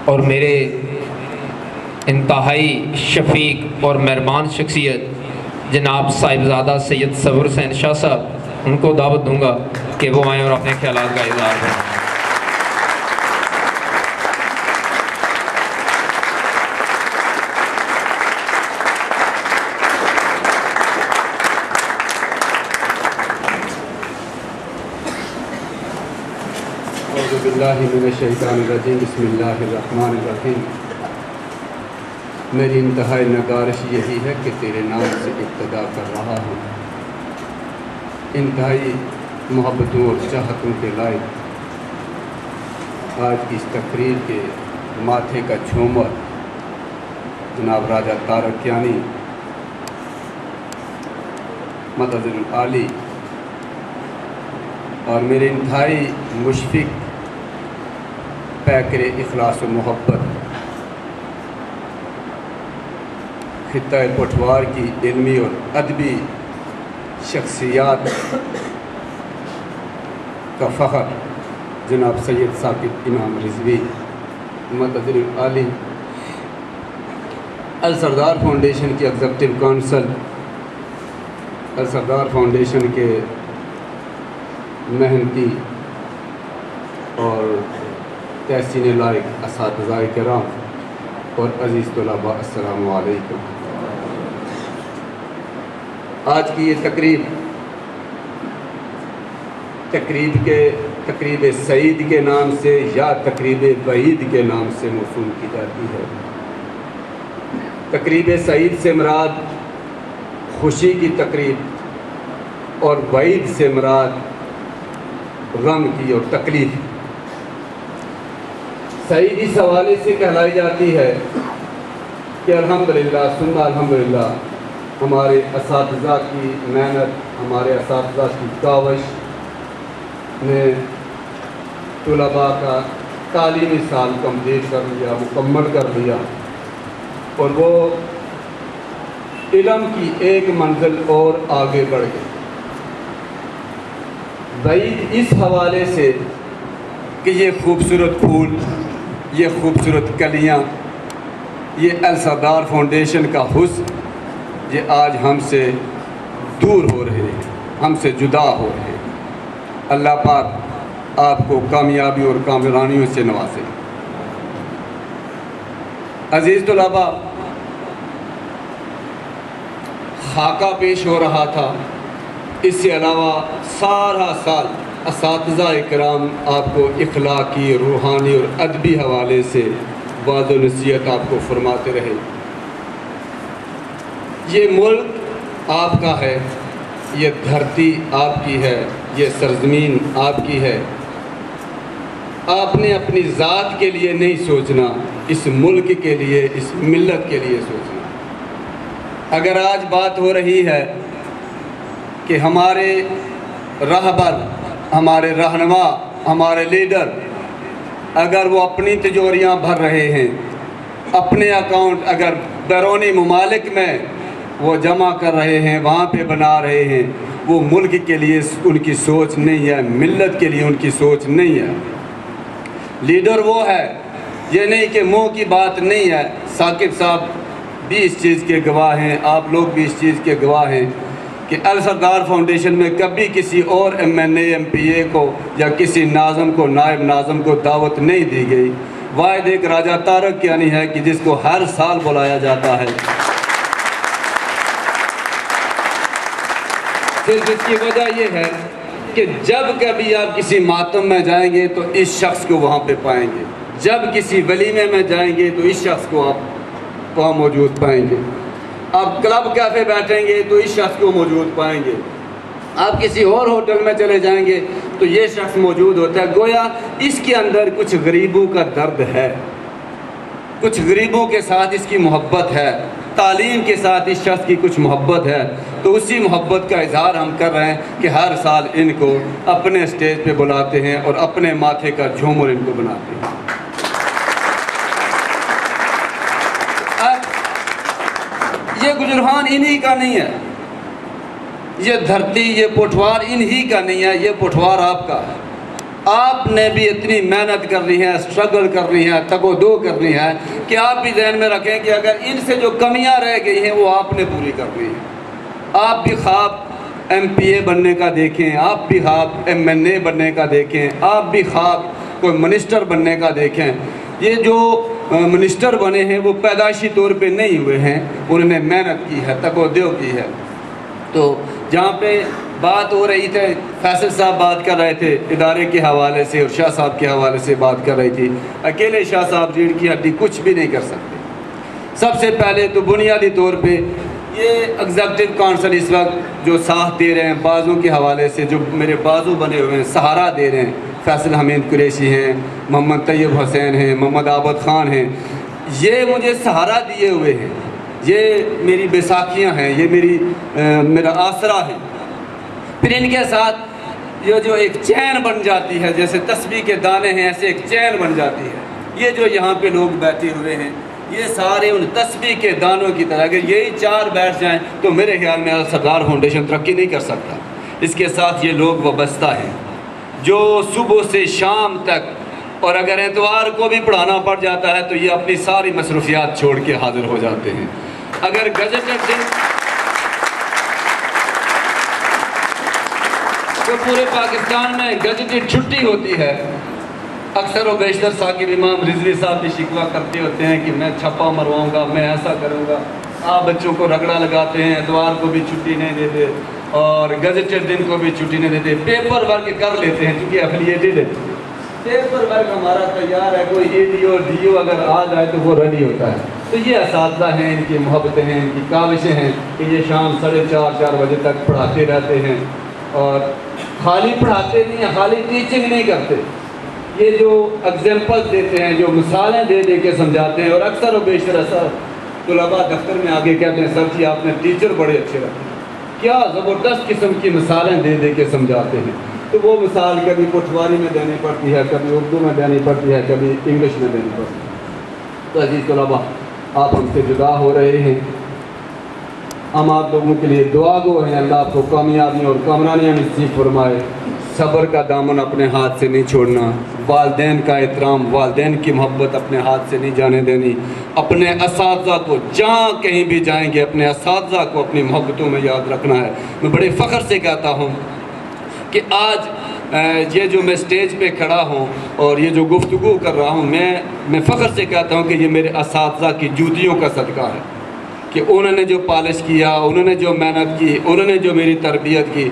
اور میرے انتہائی شفیق اور مہربان شخصیت جناب صاحبزادہ سید صبر حسین شاہ صاحب، ان کو دعوت دوں گا کہ وہ آئیں اور اپنے خیالات کا اظہار کریں۔ اعوذ باللہ من الشیطان الرجیم، بسم اللہ الرحمن الرحیم۔ میری انتہائی نگارش یہی ہے کہ تیرے نام سے ابتدا کر رہا ہوں۔ انتہائی محبتوں اور چاہتوں کے لائق آج کی اس تقریر کے ماتھے کا جھومر جناب راجہ طارق کیانی مدد العالی اور میرے انتہائی مشفق پیکر اخلاص و محبت خطہ پٹوار کی علمی اور ادبی شخصیات کا فخر جناب سید ثاقب امام رضوی مدد العالی، السردار فاؤنڈیشن کی ایگزیکٹو کونسل، السردار فاؤنڈیشن کے محنتی اور تحسین لائق اساتذہ کرام اور عزیز طلباء، السلام علیکم۔ آج کی یہ تقریب سعید کے نام سے یا تقریب وعید کے نام سے موسوم کی جاتی ہے۔ تقریب سعید سے مراد خوشی کی تقریب اور وعید سے مراد غم کی اور تکلیف۔ سعید اس حوالے سے کہلائی جاتی ہے کہ الحمدللہ ثم الحمدللہ ہمارے اساتذہ کی محنت، ہمارے اساتذہ کی کاوش نے طلباء کا تعلیمی سال کمپلیٹ کر لیا، مکمل کر لیا، اور وہ علم کی ایک منزل اور آگے بڑھ گئے۔ وعید اس حوالے سے کہ یہ خوبصورت پھول، یہ خوبصورت کلیاں، یہ السردار فاؤنڈیشن کا حسن، یہ آج ہم سے دور ہو رہے ہیں، ہم سے جدا ہو رہے ہیں۔ اللہ پاک آپ کو کامیابی اور کامرانیوں سے نوازے۔ عزیز طلباء، خاکہ پیش ہو رہا تھا، اس سے علاوہ سارا سال اساتذہ کرام آپ کو اخلاقی، روحانی اور ادبی حوالے سے وعظ و نصیحت آپ کو فرماتے رہے۔ یہ ملک آپ کا ہے، یہ دھرتی آپ کی ہے، یہ سرزمین آپ کی ہے۔ آپ نے اپنی ذات کے لیے نہیں سوچنا، اس ملک کے لیے، اس ملت کے لیے سوچنا۔ اگر آج بات ہو رہی ہے کہ ہمارے رہبر، ہمارے رہنما، ہمارے لیڈر اگر وہ اپنی تجوریاں بھر رہے ہیں، اپنے اکاؤنٹ اگر بیرونی ممالک میں وہ جمع کر رہے ہیں، وہاں پہ بنا رہے ہیں، وہ ملک کے لیے ان کی سوچ نہیں ہے، ملت کے لیے ان کی سوچ نہیں ہے۔ لیڈر وہ ہے، یہ نہیں کہ منہ کی بات نہیں ہے۔ ثاقب صاحب بھی اس چیز کے گواہ ہیں، آپ لوگ بھی اس چیز کے گواہ ہیں کہ السردار فاؤنڈیشن میں کبھی کسی اور MNA MPA کو یا کسی ناظم کو، نائب ناظم کو دعوت نہیں دی گئی۔ واحد ایک راجہ طارق کیانی ہے کہ جس کو ہر سال بلایا جاتا ہے۔ صرف اس کی وجہ یہ ہے کہ جب کبھی آپ کسی ماتم میں جائیں گے تو اس شخص کو وہاں پہ پائیں گے، جب کسی ولیمے میں جائیں گے تو اس شخص کو آپ وہاں موجود پائیں گے، آپ کلب کیفے بیٹھیں گے تو اس شخص کو موجود پائیں گے، آپ کسی اور ہوٹل میں چلے جائیں گے تو یہ شخص موجود ہوتا ہے۔ گویا اس کے اندر کچھ غریبوں کا درد ہے، کچھ غریبوں کے ساتھ اس کی محبت ہے، تعلیم کے ساتھ اس شخص کی کچھ محبت ہے، تو اسی محبت کا اظہار ہم کر رہے ہیں کہ ہر سال ان کو اپنے اسٹیج پہ بلاتے ہیں اور اپنے ماتھے کا جھومر ان کو بناتے ہیں۔ یہ گجران انہی کا نہیں ہے، یہ دھرتی، یہ پٹوار انہی کا نہیں ہے، یہ پٹوار آپ کا ہے۔ آپ نے بھی اتنی محنت کرنی ہے، اسٹرگل کرنی ہے، تگ و دو کرنی ہے کہ آپ بھی ذہن میں رکھیں کہ اگر ان سے جو کمیاں رہ گئی ہیں وہ آپ نے پوری کرنی ہے۔ آپ بھی خواب ایم پی اے بننے کا دیکھیں، آپ بھی خواب ایم این اے بننے کا دیکھیں، آپ بھی خواب کوئی منسٹر بننے کا دیکھیں۔ یہ جو منسٹر بنے ہیں وہ پیدائشی طور پہ نہیں ہوئے ہیں، انہوں نے محنت کی ہے، تگ و دو کی ہے۔ تو جہاں پہ بات ہو رہی تھی، فیصل صاحب بات کر رہے تھے ادارے کے حوالے سے اور شاہ صاحب کے حوالے سے بات کر رہی تھی، اکیلے شاہ صاحب ریڑھ کی ہڈی کچھ بھی نہیں کر سکتے۔ سب سے پہلے تو بنیادی طور پہ یہ ایگزیکٹو کونسل اس وقت جو ساتھ دے رہے ہیں بازوں کے حوالے سے، جو میرے بازو بنے ہوئے ہیں، سہارا دے رہے ہیں، فیصل حمید قریشی ہیں، محمد طیب حسین ہیں، محمد عابد خان ہیں، یہ مجھے سہارا دیے ہوئے ہیں، یہ میری بیساکھیاں ہیں، یہ میرا آسرا ہے۔ پھر ان کے ساتھ یہ جو ایک چین بن جاتی ہے، جیسے تسبیح کے دانے ہیں ایسے ایک چین بن جاتی ہے۔ یہ جو یہاں پہ لوگ بیٹھے ہوئے ہیں یہ سارے ان تسبیح کے دانوں کی طرح، اگر یہی چار بیٹھ جائیں تو میرے خیال میں سردار فاؤنڈیشن ترقی نہیں کر سکتا۔ اس کے ساتھ یہ لوگ وابستہ ہیں جو صبح سے شام تک، اور اگر اتوار کو بھی پڑھانا پڑ جاتا ہے تو یہ اپنی ساری مصروفیات چھوڑ کے حاضر ہو جاتے ہیں۔ اگر گزٹڈ دن تو پورے پاکستان میں گزٹڈ چھٹی ہوتی ہے، اکثر و بیشتر ثاقب امام رضوی صاحب بھی شکوہ کرتے ہوتے ہیں کہ میں چھپا مرواؤں گا، میں ایسا کروں گا۔ آپ بچوں کو رگڑا لگاتے ہیں، اتوار کو بھی چھٹی نہیں دیتے اور گزٹڈ دن کو بھی چھٹی نہیں دیتے۔ پیپر ورک کر لیتے ہیں کیونکہ افیلیٹڈ ہے، پیپر ورک ہمارا تیار ہے، کوئی اے ڈی او ڈی او اگر آ جائے تو وہ ریڈی ہوتا ہے۔ تو یہ اساتذہ ہیں، ان کی محبتیں ہیں، ان کی کاوشیں ہیں کہ یہ شام 4:30 بجے تک پڑھاتے رہتے ہیں، اور خالی پڑھاتے نہیں ہیں، خالی ٹیچنگ نہیں کرتے، یہ جو ایگزامپل دیتے ہیں، جو مثالیں دے دے کے سمجھاتے ہیں۔ اور اکثر و بیشتر ایسا طلباء دفتر میں آگے کہتے ہیں، سر جی آپ نے ٹیچر بڑے اچھے رکھے، کیا زبردست قسم کی مثالیں دے دے کے سمجھاتے ہیں۔ تو وہ مثال کبھی پٹواری میں دینی پڑتی ہے، کبھی اردو میں دینی پڑتی ہے، کبھی انگلش میں دینی پڑتی ہے۔ تو عزیز طلباء، آپ ہم سے جدا ہو رہے ہیں، ہم آپ لوگوں کے لیے دعا گو ہیں، اللہ آپ کو کامیابی اور کامرانیاں نصیب فرمائے۔ صبر کا دامن اپنے ہاتھ سے نہیں چھوڑنا، والدین کا احترام، والدین کی محبت اپنے ہاتھ سے نہیں جانے دینی، اپنے اساتذہ کو جہاں کہیں بھی جائیں گے اپنے اساتذہ کو اپنی محبتوں میں یاد رکھنا ہے۔ میں بڑے فخر سے کہتا ہوں کہ آج یہ جو میں سٹیج پہ کھڑا ہوں اور یہ جو گفتگو کر رہا ہوں، میں فخر سے کہتا ہوں کہ یہ میرے اساتذہ کی جوتیوں کا صدقہ ہے کہ انہوں نے جو پالش کیا، انہوں نے جو محنت کی، انہوں نے جو میری تربیت کی،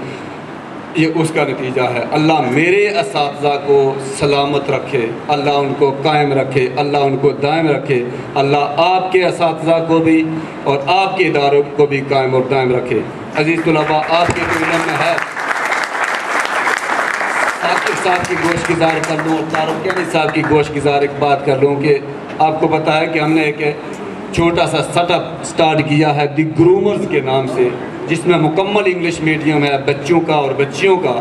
یہ اس کا نتیجہ ہے۔ اللہ میرے اساتذہ کو سلامت رکھے، اللہ ان کو قائم رکھے، اللہ ان کو دائم رکھے، اللہ آپ کے اساتذہ کو بھی اور آپ کے اداروں کو بھی قائم اور دائم رکھے۔ عزیز طلباء، آپ کے علم میں ہے، ثاقب صاحب کی گوش گزار کر لوں، طارق علی صاحب کی گوش گزار ایک بات کر لوں کہ آپ کو پتہ ہے کہ ہم نے ایک چھوٹا سا سیٹ اپ سٹارٹ کیا ہے دی گرومرز کے نام سے، جس میں مکمل انگلش میڈیم ہے بچوں کا اور بچیوں کا،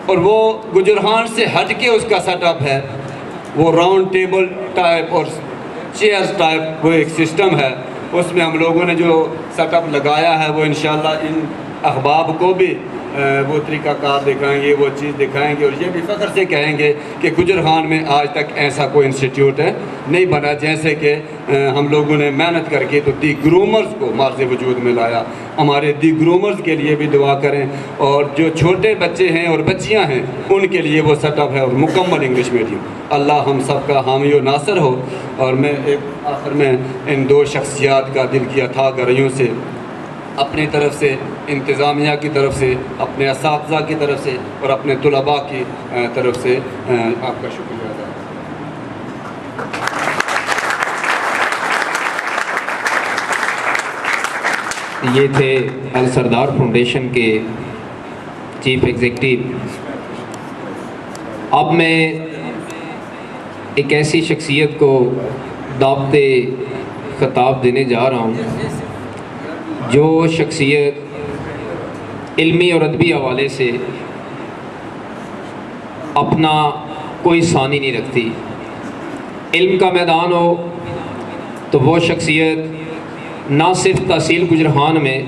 اور وہ گجرہان سے ہٹ کے اس کا سیٹ اپ ہے، وہ راؤنڈ ٹیبل ٹائپ اور چیئرز ٹائپ وہ ایک سسٹم ہے۔ اس میں ہم لوگوں نے جو سیٹ اپ لگایا ہے وہ انشاءاللہ ان احباب کو بھی وہ طریقہ کار دکھائیں گے، وہ چیز دکھائیں گے، اور یہ بھی فخر سے کہیں گے کہ گجرہان میں آج تک ایسا کوئی انسٹیٹیوٹ نہیں بنا جیسے کہ ہم لوگوں نے محنت کر کے تو دی گرومرز کو مارز وجود میں لایا۔ ہمارے دی گرومرز کے لیے بھی دعا کریں، اور جو چھوٹے بچے ہیں اور بچیاں ہیں ان کے لیے وہ سیٹ اپ ہے اور مکمل انگلش میڈیم۔ اللہ ہم سب کا حامی و ناصر ہو۔ اور میں ایک آخر میں ان دو شخصیات کا دل کی اتھاہ گرہیوں سے، اپنی طرف سے، انتظامیہ کی طرف سے، اپنے اساتذہ کی طرف سے اور اپنے طلباء کی طرف سے آپ کا شکریہ ادا کرتا ہوں۔ یہ تھے السردار فاؤنڈیشن کے چیف ایگزیکٹو۔ اب میں ایک ایسی شخصیت کو دعوت خطاب دینے جا رہا ہوں جو شخصیت علمی اور ادبی حوالے سے اپنا کوئی ثانی نہیں رکھتی۔ علم کا میدان ہو تو وہ شخصیت نہ صرف تحصیل گجرہان میں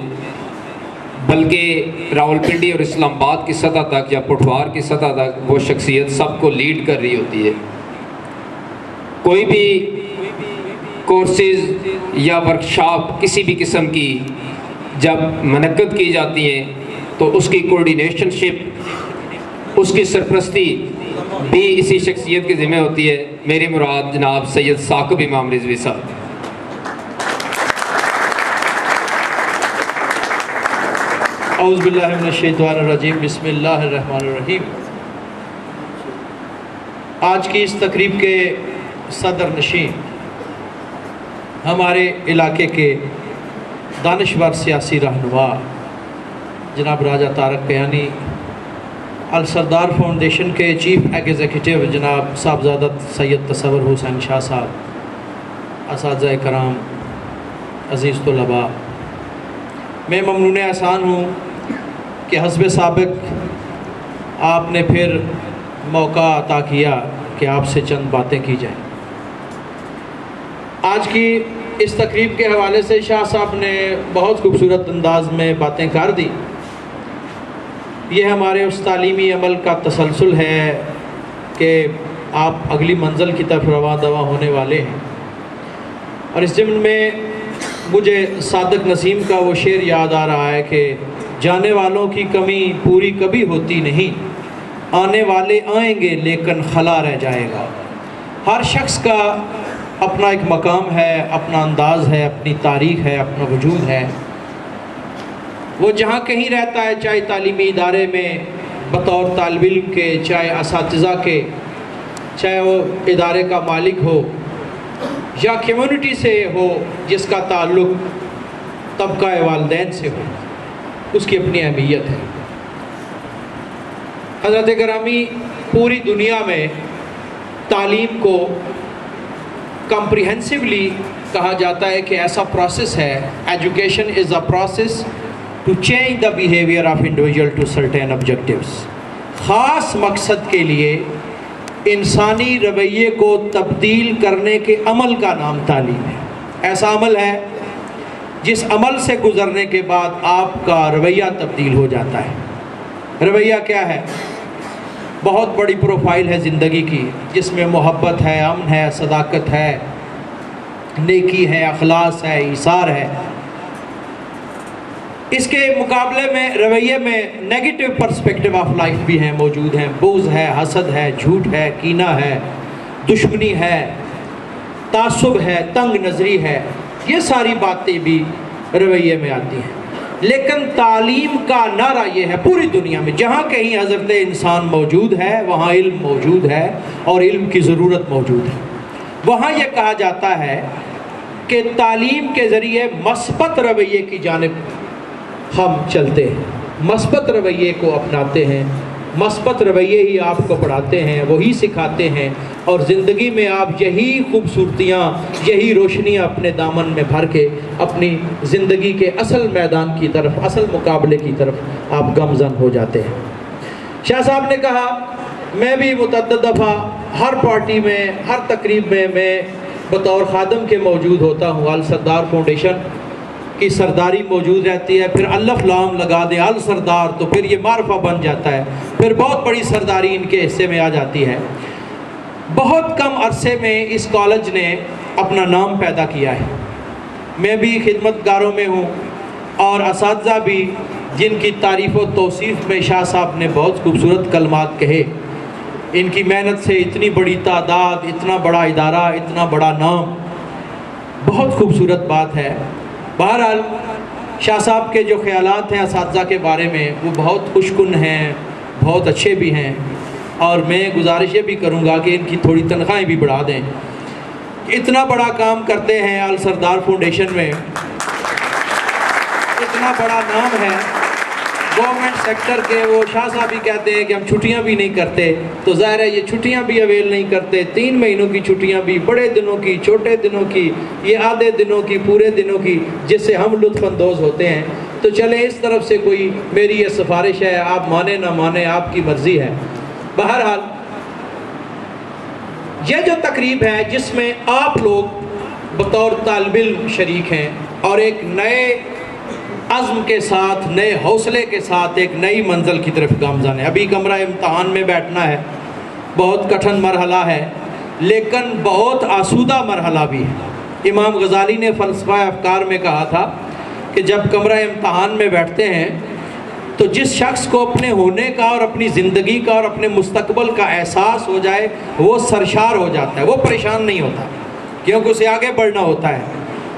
بلکہ راولپنڈی اور اسلام آباد کی سطح تک یا پٹھوار کی سطح تک وہ شخصیت سب کو لیڈ کر رہی ہوتی ہے۔ کوئی بھی کورسز یا ورکشاپ کسی بھی قسم کی جب منعقد کی جاتی ہیں تو اس کی کوارڈینیشن شپ، اس کی سرپرستی بھی اسی شخصیت کے ذمہ ہوتی ہے۔ میری مراد جناب سید ثاقب امام رضوی صاحب۔ اعوذ باللہ من الشیطان الرجیم، بسم اللہ الرحمن الرحیم۔ آج کی اس تقریب کے صدر نشین ہمارے علاقے کے دانشور سیاسی رہنما جناب راجہ طارق کیانی، السردار فاؤنڈیشن کے چیف ایگزیکٹو جناب صاحبزادت سید تصور حسین شاہ صاحب، اساتذہ کرام، عزیز طلباء، میں ممنون احسان ہوں کہ حسب سابق آپ نے پھر موقع عطا کیا کہ آپ سے چند باتیں کی جائیں۔ آج کی اس تقریب کے حوالے سے شاہ صاحب نے بہت خوبصورت انداز میں باتیں کر دی۔ یہ ہمارے اس تعلیمی عمل کا تسلسل ہے کہ آپ اگلی منزل کی طرف رواں دواں ہونے والے ہیں، اور اس ضمن میں مجھے صادق نسیم کا وہ شعر یاد آ رہا ہے کہ جانے والوں کی کمی پوری کبھی ہوتی نہیں، آنے والے آئیں گے لیکن خلا رہ جائے گا۔ ہر شخص کا اپنا ایک مقام ہے، اپنا انداز ہے، اپنی تاریخ ہے، اپنا وجود ہے۔ وہ جہاں کہیں رہتا ہے، چاہے تعلیمی ادارے میں بطور طالب علم کے، چاہے اساتذہ کے، چاہے وہ ادارے کا مالک ہو یا کمیونٹی سے ہو جس کا تعلق طبقہ والدین سے ہو، اس کی اپنی اہمیت ہے۔ حضرت گرامی، پوری دنیا میں تعلیم کو کمپریہنسولی کہا جاتا ہے کہ ایسا پروسیس ہے، education is a process to change the behaviour of individual to certain objectives. خاص مقصد کے لیے انسانی رویے کو تبدیل کرنے کے عمل کا نام تعلیم ہے۔ ایسا عمل ہے جس عمل سے گزرنے کے بعد آپ کا رویہ تبدیل ہو جاتا ہے۔ رویہ کیا ہے؟ بہت بڑی پروفائل ہے زندگی کی، جس میں محبت ہے، امن ہے، صداقت ہے، نیکی ہے، اخلاص ہے، ایثار ہے۔ اس کے مقابلے میں رویے میں نیگیٹو پرسپیکٹیو آف لائف بھی ہیں، موجود ہیں۔ بغض ہے، حسد ہے، جھوٹ ہے، کینہ ہے، دشمنی ہے، تعصب ہے، تنگ نظری ہے، یہ ساری باتیں بھی رویے میں آتی ہیں۔ لیکن تعلیم کا نعرہ یہ ہے پوری دنیا میں، جہاں کہیں حضرت انسان موجود ہے وہاں علم موجود ہے اور علم کی ضرورت موجود ہے۔ وہاں یہ کہا جاتا ہے کہ تعلیم کے ذریعے مثبت رویے کی جانب ہم چلتے ہیں، مثبت رویے کو اپناتے ہیں، مثبت رویے ہی آپ کو پڑھاتے ہیں، وہی سکھاتے ہیں، اور زندگی میں آپ یہی خوبصورتیاں، یہی روشنیاں اپنے دامن میں بھر کے اپنی زندگی کے اصل میدان کی طرف، اصل مقابلے کی طرف آپ گامزن ہو جاتے ہیں۔ شاہ صاحب نے کہا، میں بھی متعدد دفعہ ہر پارٹی میں، ہر تقریب میں بطور خادم کے موجود ہوتا ہوں۔ السردار فاؤنڈیشن کی سرداری موجود رہتی ہے، پھر الف لام لگا دیں السردار تو پھر یہ معرفہ بن جاتا ہے، پھر بہت بڑی سرداری ان کے حصے میں آ جاتی ہے۔ بہت کم عرصے میں اس کالج نے اپنا نام پیدا کیا ہے۔ میں بھی خدمت گاروں میں ہوں، اور اساتذہ بھی جن کی تعریف و توصیف میں شاہ صاحب نے بہت خوبصورت کلمات کہے۔ ان کی محنت سے اتنی بڑی تعداد، اتنا بڑا ادارہ، اتنا بڑا نام، بہت خوبصورت بات ہے۔ بہرحال شاہ صاحب کے جو خیالات ہیں اساتذہ کے بارے میں وہ بہت خوشکن ہیں، بہت اچھے بھی ہیں، اور میں گزارش یہ بھی کروں گا کہ ان کی تھوڑی تنخواہیں بھی بڑھا دیں۔ اتنا بڑا کام کرتے ہیں السردار فاؤنڈیشن میں، اتنا بڑا نام ہے گورنمنٹ سیکٹر کے۔ وہ شاہ صاحب ہی کہتے ہیں کہ ہم چھٹیاں بھی نہیں کرتے، تو ظاہر ہے یہ چھٹیاں بھی اویل نہیں کرتے، 3 مہینوں کی چھٹیاں بھی، بڑے دنوں کی، چھوٹے دنوں کی، یہ آدھے دنوں کی، پورے دنوں کی، جس سے ہم لطف اندوز ہوتے ہیں۔ تو چلیں اس طرف سے کوئی میری یہ سفارش ہے، آپ مانیں نہ مانیں آپ کی مرضی ہے۔ بہرحال یہ جو تقریب ہے جس میں آپ لوگ بطور طالب علم شریک ہیں اور ایک نئے عزم کے ساتھ، نئے حوصلے کے ساتھ ایک نئی منزل کی طرف گامزن ہے۔ ابھی کمرہ امتحان میں بیٹھنا ہے، بہت کٹھن مرحلہ ہے، لیکن بہت آسودہ مرحلہ بھی ہے۔ امام غزالی نے فلسفہ افکار میں کہا تھا کہ جب کمرہ امتحان میں بیٹھتے ہیں تو جس شخص کو اپنے ہونے کا اور اپنی زندگی کا اور اپنے مستقبل کا احساس ہو جائے وہ سرشار ہو جاتا ہے، وہ پریشان نہیں ہوتا، کیونکہ اسے آگے بڑھنا ہوتا ہے،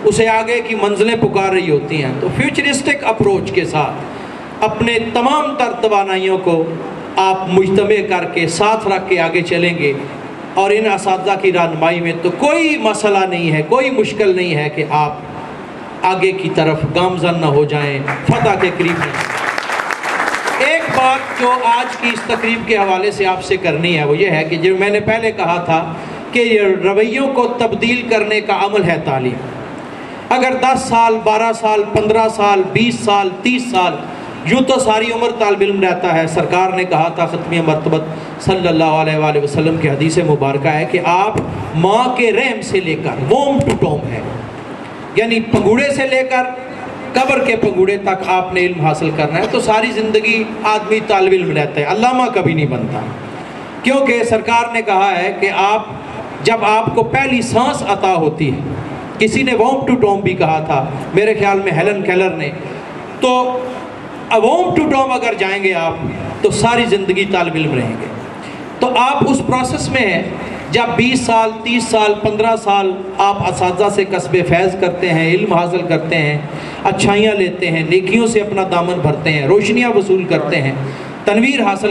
اسے آگے کی منزلیں پکار رہی ہوتی ہیں۔ تو فیوچرسٹک اپروچ کے ساتھ اپنے تمام تر توانائیوں کو آپ مجتمع کر کے ساتھ رکھ کے آگے چلیں گے، اور ان اساتذہ کی رہنمائی میں تو کوئی مسئلہ نہیں ہے، کوئی مشکل نہیں ہے کہ آپ آگے کی طرف گامزن نہ ہو جائیں، فتح کے قریب نہیں۔ ایک بات جو آج کی اس تقریب کے حوالے سے آپ سے کرنی ہے وہ یہ ہے کہ جو میں نے پہلے کہا تھا کہ یہ رویوں کو تبدیل کرنے کا عمل ہے تعلیم۔ اگر 10 سال 12 سال 15 سال 20 سال 30 سال یوں تو ساری عمر طالب علم رہتا ہے۔ سرکار نے کہا تھا ختمیہ مرتبت صلی اللہ علیہ وآلہ وسلم کی حدیث مبارکہ ہے کہ آپ ماں کے رحم سے لے کر ووم ٹو ٹوم ہے، یعنی پنگوڑے سے لے کر قبر کے پنگوڑے تک آپ نے علم حاصل کرنا ہے۔ تو ساری زندگی آدمی طالب علم رہتا ہے، علامہ کبھی نہیں بنتا، کیونکہ سرکار نے کہا ہے کہ آپ جب آپ کو پہلی سانس عطا ہوتی ہے، کسی نے ووم ٹو ٹوم بھی کہا تھا، میرے خیال میں ہیلن کیلر نے، تو ووم ٹو ٹوم اگر جائیں گے آپ تو ساری زندگی طالب علم رہیں گے۔ تو آپ اس پروسیس میں ہیں، جب 20 سال 30 سال 15 سال آپ اساتذہ سے کسب فیض کرتے ہیں، علم حاصل کرتے ہیں، اچھائیاں لیتے ہیں، نیکیوں سے اپنا دامن بھرتے ہیں، روشنیاں وصول کرتے ہیں، تنویر حاصل